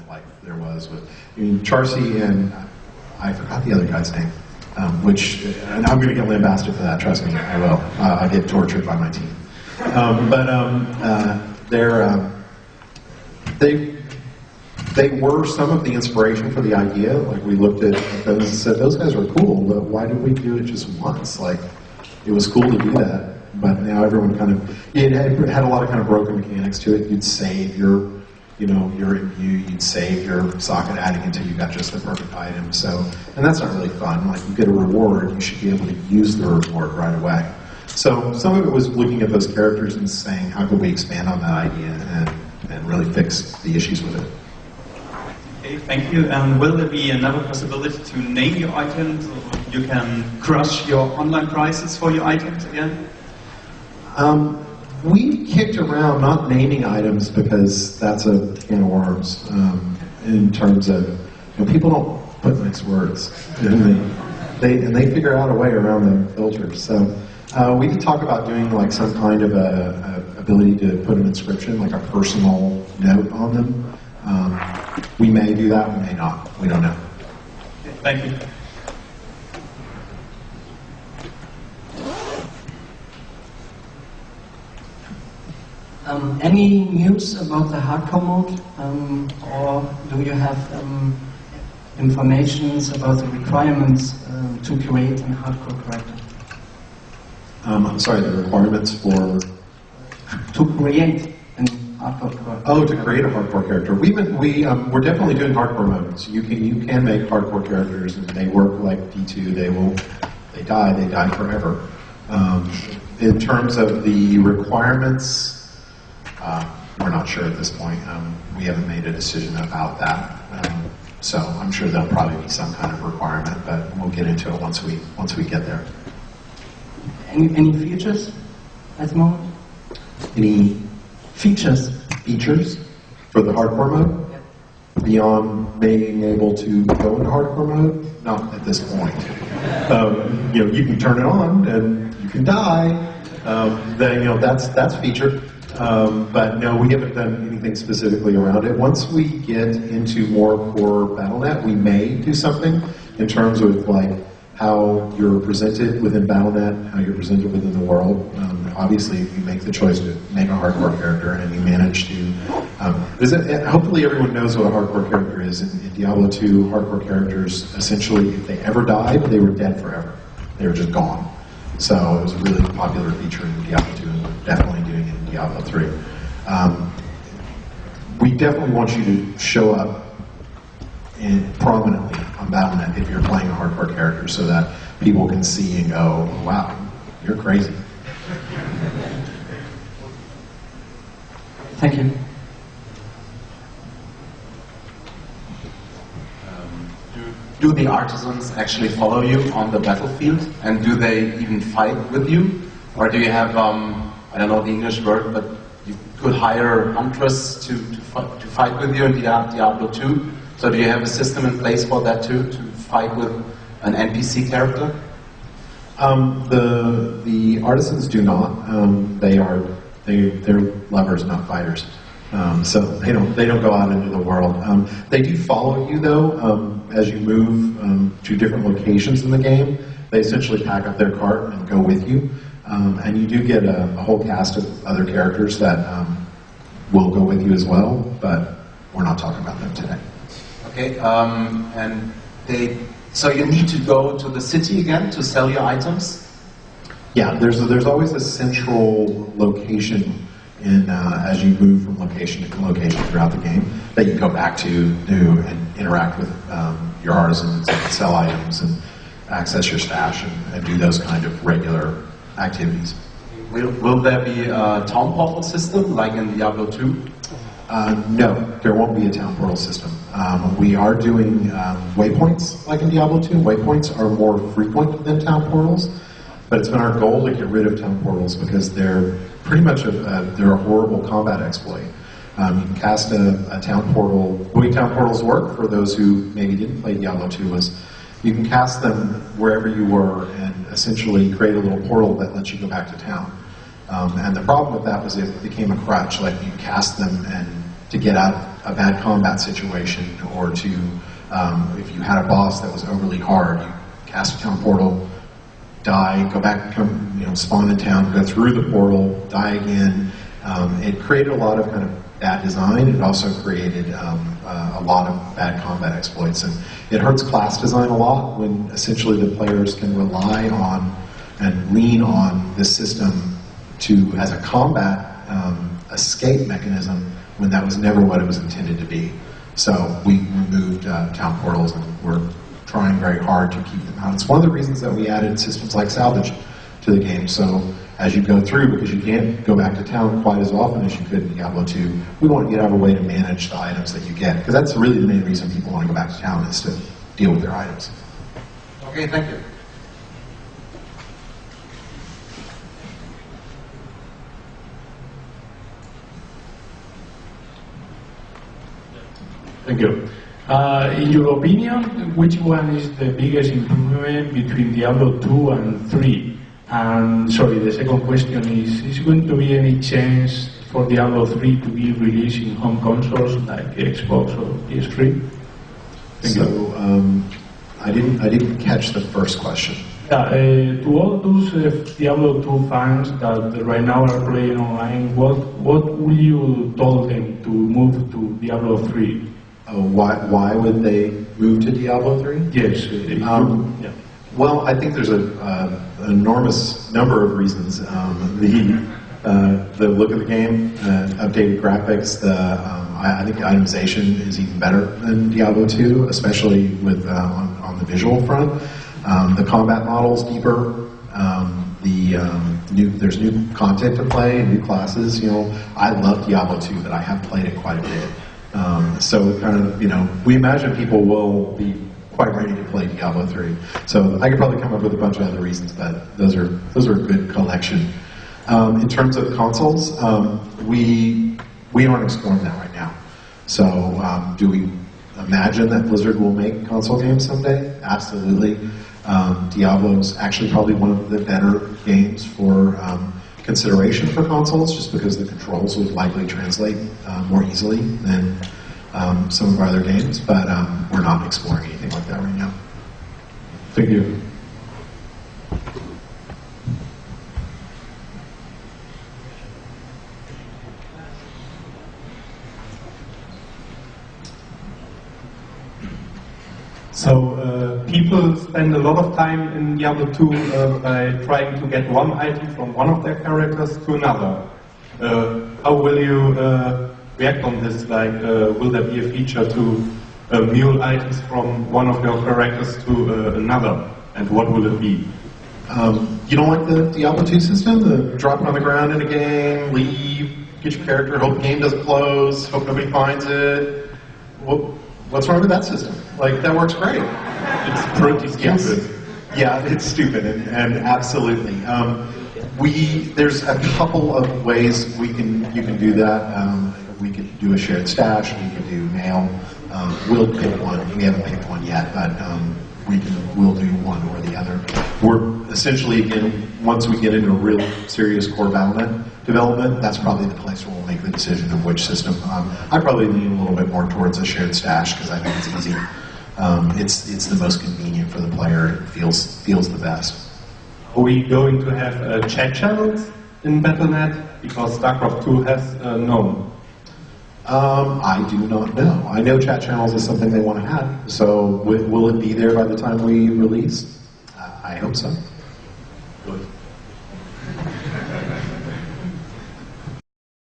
life there was with Charcy and I forgot the other guy's name, and I'm going to get lambasted for that. Trust me, I will. I get tortured by my team. They were some of the inspiration for the idea. Like, we looked at those and said, those guys are cool, but why did we do it just once? Like, it was cool to do that, but now everyone kind of, it had a lot of kind of broken mechanics to it. You'd save your imbue, you'd save your socket adding until you got just the perfect item. So, and that's not really fun. Like, you get a reward, you should be able to use the reward right away. So some of it was looking at those characters and saying, how could we expand on that idea and really fix the issues with it. Okay, thank you. Will there be another possibility to name your items, or you can crush your online prices for your items again? We kicked around not naming items because that's a can of worms in terms of, people don't put nice words, and they figure out a way around the filters. So we did talk about doing like some kind of a ability to put an inscription, like a personal note on them. We may do that, we may not. We don't know. Okay, thank you. Any news about the hardcore mode, or do you have informations about the requirements to create a hardcore character? I'm sorry, the requirements for? To create a hardcore character. Oh, to create a hardcore character. We're definitely doing hardcore modes. You can make hardcore characters, and they work like D2. They die forever. In terms of the requirements, we're not sure at this point. We haven't made a decision about that. So I'm sure there'll probably be some kind of requirement, but we'll get into it once we get there. Any features at the moment? Any features for the hardcore mode? Yep. Beyond being able to go into hardcore mode? Not at this point. You can turn it on and you can die. Then that's feature. But no, we haven't done anything specifically around it. Once we get into more core BattleNet, we may do something in terms of like how you're presented within BattleNet, how you're presented within the world. Obviously, if you make the choice to make a hardcore character and you manage to, hopefully everyone knows what a hardcore character is. In Diablo 2, hardcore characters, essentially, if they ever died, they were dead forever. They were just gone. So it was a really popular feature in Diablo 2, and we're definitely doing it in Diablo 3. We definitely want you to show up prominently on BattleNet if you're playing a hardcore character, so that people can see and go, wow, you're crazy. Thank you. Do the artisans actually follow you on the battlefield, and do they even fight with you? Or do you have, I don't know the English word, but you could hire hunters to fight with you in Diablo 2? So do you have a system in place for that too, to fight with an NPC character? The artisans do not. They're lovers, not fighters. So they don't go out into the world. They do follow you though as you move to different locations in the game. They essentially pack up their cart and go with you, and you do get a whole cast of other characters that will go with you as well. But we're not talking about them today. Okay, so you need to go to the city again to sell your items? Yeah, there's always a central location as you move from location to location throughout the game that you go back to and interact with your artisans and sell items and access your stash and do those kind of regular activities. Will there be a town portal system like in Diablo 2? No, there won't be a town portal system. We are doing waypoints like in Diablo 2. Waypoints are more frequent than town portals, but it's been our goal to get rid of town portals because they're pretty much they're a horrible combat exploit. You can cast a town portal. The way town portals work, for those who maybe didn't play Diablo 2, was you can cast them wherever you were and essentially create a little portal that lets you go back to town. And the problem with that was it became a crutch. Like, you cast them, and to get out a bad combat situation, or to, if you had a boss that was overly hard, you cast a town portal, die, go back, come, spawn in town, go through the portal, die again. It created a lot of kind of bad design. It also created a lot of bad combat exploits, and it hurts class design a lot when essentially the players can rely on and lean on this system as a combat escape mechanism when that was never what it was intended to be. So we removed town portals, and we're trying very hard to keep them out. It's one of the reasons that we added systems like salvage to the game. So as you go through, because you can't go back to town quite as often as you could in Diablo 2, we want to get out of a way to manage the items that you get, because that's really the main reason people want to go back to town, is to deal with their items. Okay, thank you. Thank you. In your opinion, which one is the biggest improvement between Diablo 2 and 3? And sorry, the second question is going to be any chance for Diablo 3 to be released in home consoles like Xbox or PS3? Thank you. I didn't catch the first question. To all those Diablo 2 fans that right now are playing online, what will you tell them to move to Diablo 3? Why would they move to Diablo 3? Yes. Yeah. Well, I think there's an enormous number of reasons. The look of the game, updated graphics, I think the itemization is even better than Diablo 2, especially with on the visual front. The combat model's deeper. There's new content to play, new classes. I love Diablo 2, but I have played it quite a bit. So kind of, we imagine people will be quite ready to play Diablo 3. So I could probably come up with a bunch of other reasons, but those are a good collection. In terms of consoles, we aren't exploring that right now. So do we imagine that Blizzard will make console games someday? Absolutely. Diablo's actually probably one of the better games for consideration for consoles, just because the controls would likely translate more easily than some of our other games, but we're not exploring anything like that right now. Thank you. So people spend a lot of time in Diablo 2 by trying to get one item from one of their characters to another. How will you react on this? Like, will there be a feature to mule items from one of your characters to another? And what will it be? You don't like the Diablo 2 system? The drop it on the ground in a game, leave, get your character, hope the game doesn't close, hope nobody finds it. What's wrong with that system? Like, that works great. It's pretty stupid. Yes. Yeah, it's stupid, and absolutely. There's a couple of ways you can do that. We could do a shared stash, we could do mail. We'll pick one. We haven't picked one yet, but we'll do one or the other. We're essentially, again, once we get into real serious core development, that's probably the place where we'll make the decision of which system. I probably lean a little bit more towards a shared stash, because I think it's easy. It's the most convenient for the player. It feels the best. Are we going to have chat channels in Battle.net? Because StarCraft 2 has none. I do not know. I know chat channels is something they want to have. So will it be there by the time we release? I hope so. Good.